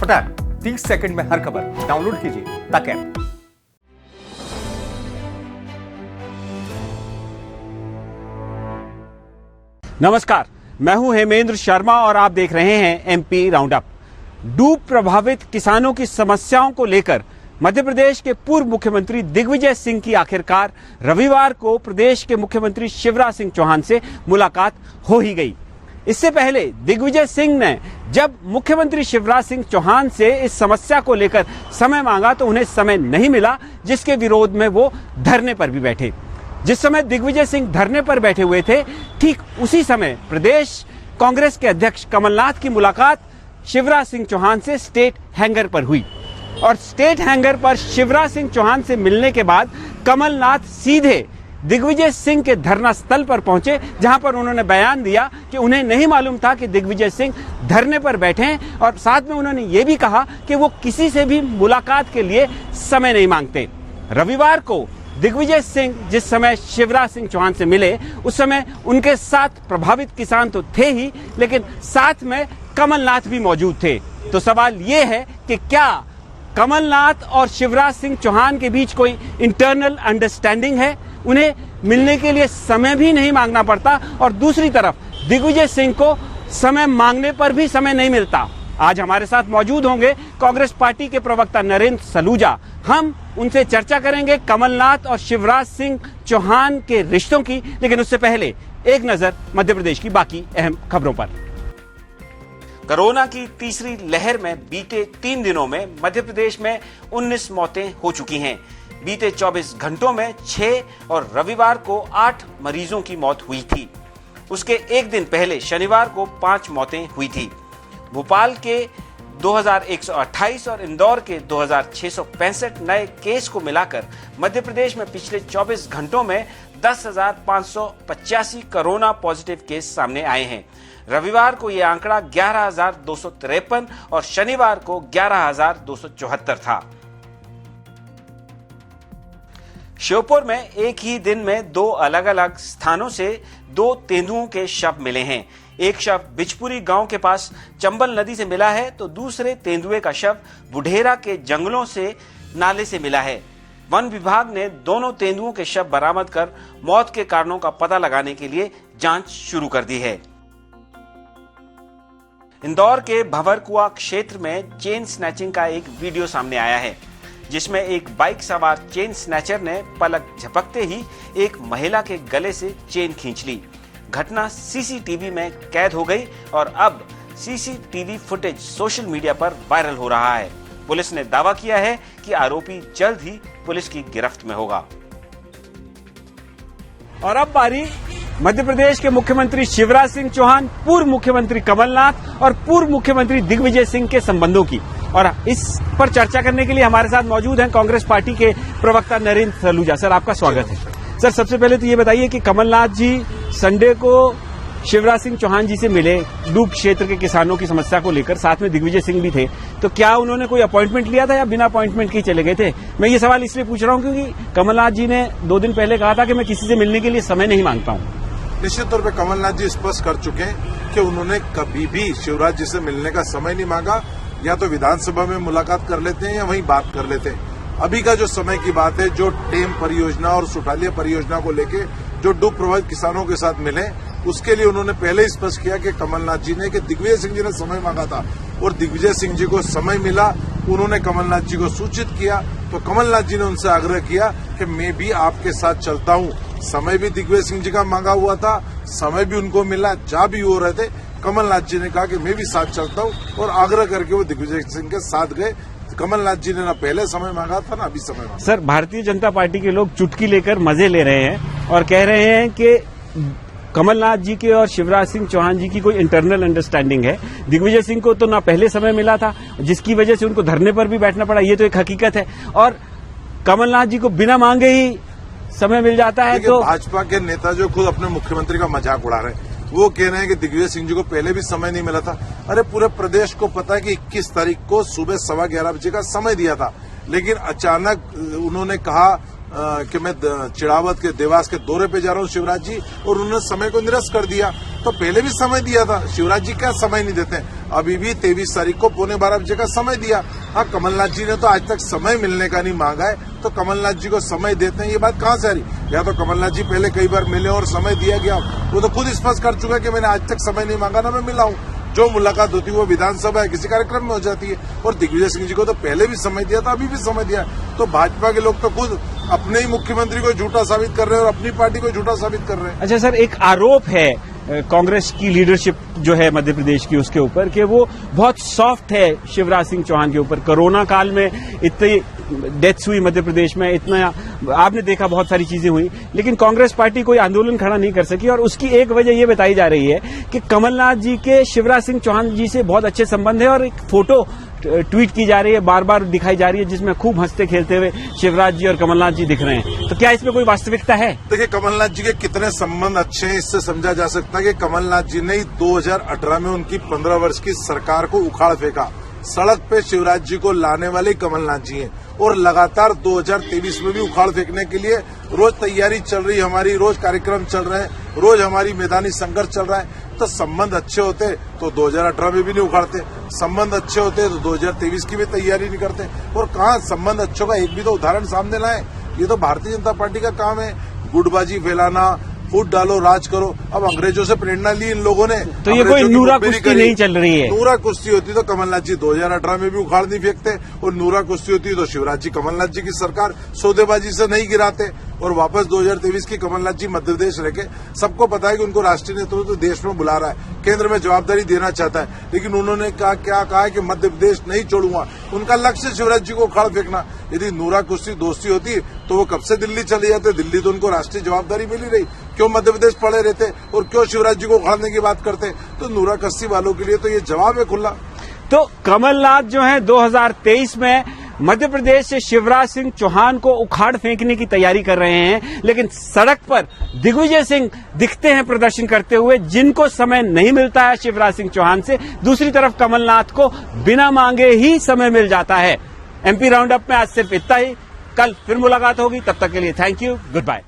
फटाफट 30 सेकंड में हर खबर डाउनलोड कीजिए तक ऐप। नमस्कार, मैं हूं हेमेंद्र शर्मा और आप देख रहे हैं एमपी राउंडअप। डूब प्रभावित किसानों की समस्याओं को लेकर मध्य प्रदेश के पूर्व मुख्यमंत्री दिग्विजय सिंह की आखिरकार रविवार को प्रदेश के मुख्यमंत्री शिवराज सिंह चौहान से मुलाकात हो ही गई। इससे पहले दिग्विजय सिंह ने जब मुख्यमंत्री शिवराज सिंह चौहान से इस समस्या को लेकर समय मांगा तो उन्हें समय नहीं मिला, जिसके विरोध में वो धरने पर भी बैठे। जिस समय दिग्विजय सिंह धरने पर बैठे हुए थे, ठीक उसी समय प्रदेश कांग्रेस के अध्यक्ष कमलनाथ की मुलाकात शिवराज सिंह चौहान से स्टेट हैंगर पर हुई और स्टेट हैंगर पर शिवराज सिंह चौहान से मिलने के बाद कमलनाथ सीधे दिग्विजय सिंह के धरना स्थल पर पहुंचे, जहां पर उन्होंने बयान दिया कि उन्हें नहीं मालूम था कि दिग्विजय सिंह धरने पर बैठे हैं और साथ में उन्होंने ये भी कहा कि वो किसी से भी मुलाकात के लिए समय नहीं मांगते। रविवार को दिग्विजय सिंह जिस समय शिवराज सिंह चौहान से मिले, उस समय उनके साथ प्रभावित किसान तो थे ही, लेकिन साथ में कमलनाथ भी मौजूद थे। तो सवाल ये है कि क्या कमलनाथ और शिवराज सिंह चौहान के बीच कोई इंटरनल अंडरस्टैंडिंग है? उन्हें मिलने के लिए समय भी नहीं मांगना पड़ता और दूसरी तरफ दिग्विजय सिंह को समय मांगने पर भी समय नहीं मिलता। आज हमारे साथ मौजूद होंगे कांग्रेस पार्टी के प्रवक्ता नरेंद्र सलूजा। हम उनसे चर्चा करेंगे कमलनाथ और शिवराज सिंह चौहान के रिश्तों की, लेकिन उससे पहले एक नजर मध्य प्रदेश की बाकी अहम खबरों पर। कोरोना की तीसरी लहर में बीते 3 दिनों में मध्य प्रदेश में 19 मौतें हो चुकी हैं। बीते 24 घंटों में 6 और रविवार को 8 मरीजों की मौत हुई थी। उसके एक दिन पहले शनिवार को 5 मौतें हुई थी। भोपाल के 2128 और इंदौर के 2665 नए केस को मिलाकर मध्य प्रदेश में पिछले 24 घंटों में 10,585 कोरोना पॉजिटिव केस सामने आए हैं। रविवार को यह आंकड़ा 11,253 और शनिवार को 11,274 था। श्योपुर में एक ही दिन में 2 अलग अलग स्थानों से 2 तेंदुओं के शव मिले हैं। एक शव बिचपुरी गांव के पास चंबल नदी से मिला है तो दूसरे तेंदुए का शव बुढ़ेरा के जंगलों से नाले से मिला है। वन विभाग ने दोनों तेंदुओं के शव बरामद कर मौत के कारणों का पता लगाने के लिए जांच शुरू कर दी है। इंदौर के भंवरकुआ क्षेत्र में चेन स्नैचिंग का एक वीडियो सामने आया है, जिसमें एक बाइक सवार चेन स्नैचर ने पलक झपकते ही एक महिला के गले से चेन खींच ली। घटना सीसीटीवी में कैद हो गई और अब सीसीटीवी फुटेज सोशल मीडिया पर वायरल हो रहा है। पुलिस ने दावा किया है कि आरोपी जल्द ही पुलिस की गिरफ्त में होगा। और अब बारी मध्य प्रदेश के मुख्यमंत्री शिवराज सिंह चौहान, पूर्व मुख्यमंत्री कमलनाथ और पूर्व मुख्यमंत्री दिग्विजय सिंह के संबंधों की। और इस पर चर्चा करने के लिए हमारे साथ मौजूद हैं कांग्रेस पार्टी के प्रवक्ता नरेंद्र सलूजा। सर, आपका स्वागत है। सर, सबसे पहले तो ये बताइए कि कमलनाथ जी संडे को शिवराज सिंह चौहान जी से मिले डूब क्षेत्र के किसानों की समस्या को लेकर, साथ में दिग्विजय सिंह भी थे, तो क्या उन्होंने कोई अपॉइंटमेंट लिया था या बिना अपॉइंटमेंट के चले गए थे? मैं ये सवाल इसलिए पूछ रहा हूं क्योंकि कमलनाथ जी ने 2 दिन पहले कहा था कि मैं किसी से मिलने के लिए समय नहीं मांगता हूं। निश्चित तौर पर कमलनाथ जी स्पष्ट कर चुके हैं कि उन्होंने कभी भी शिवराज जी से मिलने का समय नहीं मांगा। या तो विधानसभा में मुलाकात कर लेते हैं या वहीं बात कर लेते हैं। अभी का जो समय की बात है, जो टेम परियोजना और सुठालिया परियोजना को लेके जो डूब प्रभावित किसानों के साथ मिले, उसके लिए उन्होंने पहले ही स्पष्ट किया कि कमलनाथ जी ने कि दिग्विजय सिंह जी ने समय मांगा था और दिग्विजय सिंह जी को समय मिला। उन्होंने कमलनाथ जी को सूचित किया तो कमलनाथ जी ने उनसे आग्रह किया कि मैं भी आपके साथ चलता हूं। समय भी दिग्विजय सिंह जी का मांगा हुआ था, समय भी उनको मिला, जा भी हो रहे थे। कमलनाथ जी ने कहा कि मैं भी साथ चलता हूं और आग्रह करके वो दिग्विजय सिंह के साथ गए। कमलनाथ जी ने ना पहले समय मांगा था ना अभी समय मांगा। सर, भारतीय जनता पार्टी के लोग चुटकी लेकर मजे ले रहे हैं और कह रहे हैं कि कमलनाथ जी के और शिवराज सिंह चौहान जी की कोई इंटरनल अंडरस्टैंडिंग है। दिग्विजय सिंह को तो ना पहले समय मिला था, जिसकी वजह से उनको धरने पर भी बैठना पड़ा, ये तो एक हकीकत है। और कमलनाथ जी को बिना मांगे ही समय मिल जाता है। तो भाजपा के नेता जो खुद अपने मुख्यमंत्री का मजाक उड़ा रहे हैं, वो कह रहे हैं कि दिग्विजय सिंह जी को पहले भी समय नहीं मिला था। अरे पूरे प्रदेश को पता है कि 21 तारीख को सुबह 11:15 बजे का समय दिया था, लेकिन अचानक उन्होंने कहा कि मैं चिड़ावत के देवास के दौरे पे जा रहा हूँ शिवराज जी, और उन्होंने समय को निरस्त कर दिया। तो पहले भी समय दिया था, शिवराज जी क्या समय नहीं देते? अभी भी 23 तारीख को 11:15 बजे का समय दिया। हाँ, कमलनाथ जी ने तो आज तक समय मिलने का नहीं मांगा है, तो कमलनाथ जी को समय देते हैं, ये बात कहाँ से आ रही? या तो कमलनाथ जी पहले कई बार मिले और समय दिया गया, वो तो खुद स्पष्ट कर चुका है कि मैंने आज तक समय नहीं मांगा, ना मैं मिला हूँ। जो मुलाकात होती है वो विधानसभा है किसी कार्यक्रम में हो जाती है, और दिग्विजय सिंह जी को तो पहले भी समय दिया था, अभी भी समय दिया। तो भाजपा के लोग तो खुद अपने ही मुख्यमंत्री को झूठा साबित कर रहे हैं और अपनी पार्टी को झूठा साबित कर रहे हैं। अच्छा सर, एक आरोप है कांग्रेस की लीडरशिप जो है मध्य प्रदेश की, उसके ऊपर कि वो बहुत सॉफ्ट है शिवराज सिंह चौहान के ऊपर। कोरोना काल में इतनी डेथ्स हुई मध्य प्रदेश में, इतना आपने देखा, बहुत सारी चीजें हुई, लेकिन कांग्रेस पार्टी कोई आंदोलन खड़ा नहीं कर सकी। और उसकी एक वजह ये बताई जा रही है कि कमलनाथ जी के शिवराज सिंह चौहान जी से बहुत अच्छे संबंध है, और एक फोटो ट्वीट की जा रही है, बार बार दिखाई जा रही है, जिसमें खूब हंसते खेलते हुए शिवराज जी और कमलनाथ जी दिख रहे हैं। तो क्या इसमें कोई वास्तविकता है? देखिए, कमलनाथ जी के कितने संबंध अच्छे हैं, इससे समझा जा सकता है कि कमलनाथ जी ने 2018 में उनकी 15 वर्ष की सरकार को उखाड़ फेंका। सड़क पे शिवराज जी को लाने वाले कमलनाथ जी हैं, और लगातार 2023 में भी उखाड़ फेंकने के लिए रोज तैयारी चल रही है हमारी, रोज कार्यक्रम चल रहे हैं, रोज हमारी मैदानी संघर्ष चल रहा है। तो संबंध अच्छे होते तो 2018 में भी नहीं उखाड़ते, संबंध अच्छे होते तो 2023 की भी तैयारी नहीं करते। और कहाँ संबंध अच्छों का एक भी तो उदाहरण सामने लाए? ये तो भारतीय जनता पार्टी का काम है, गुटबाजी फैलाना, फूट डालो, राज करो। अब अंग्रेजों से प्रेरणा ली इन लोगों ने, तो ये कोई नूरा कुश्ती नहीं चल रही है। नूरा कुश्ती होती तो कमलनाथ जी 2018 में भी उखाड़ नहीं फेंकते, और नूरा कुश्ती होती तो शिवराज जी कमलनाथ जी की सरकार सौदेबाजी से नहीं गिराते, और वापस 2023 की कमलनाथ जी मध्य प्रदेश लेके, सबको पता है कि उनको राष्ट्रीय नेतृत्व तो देश में बुला रहा है, केंद्र में जवाबदारी देना चाहता है, लेकिन उन्होंने क्या कहा है कि मध्य प्रदेश नहीं छोड़ूंगा। उनका लक्ष्य शिवराज जी को उखाड़ फेंकना। यदि नूरा कुश्ती दोस्ती होती तो वो कब से दिल्ली चले जाते, दिल्ली तो उनको राष्ट्रीय जवाबदारी मिली रही, क्यों मध्य प्रदेश पड़े रहते और क्यों शिवराज जी को उखाड़ने की बात करते? तो नूरा कुश्ती वालों के लिए तो ये जवाब है खुला। तो कमलनाथ जो है 2023 में मध्य प्रदेश से शिवराज सिंह चौहान को उखाड़ फेंकने की तैयारी कर रहे हैं, लेकिन सड़क पर दिग्विजय सिंह दिखते हैं प्रदर्शन करते हुए, जिनको समय नहीं मिलता है शिवराज सिंह चौहान से। दूसरी तरफ कमलनाथ को बिना मांगे ही समय मिल जाता है। एमपी राउंड अप में आज सिर्फ इतना ही। कल फिर मुलाकात होगी, तब तक के लिए थैंक यू, गुड बाय।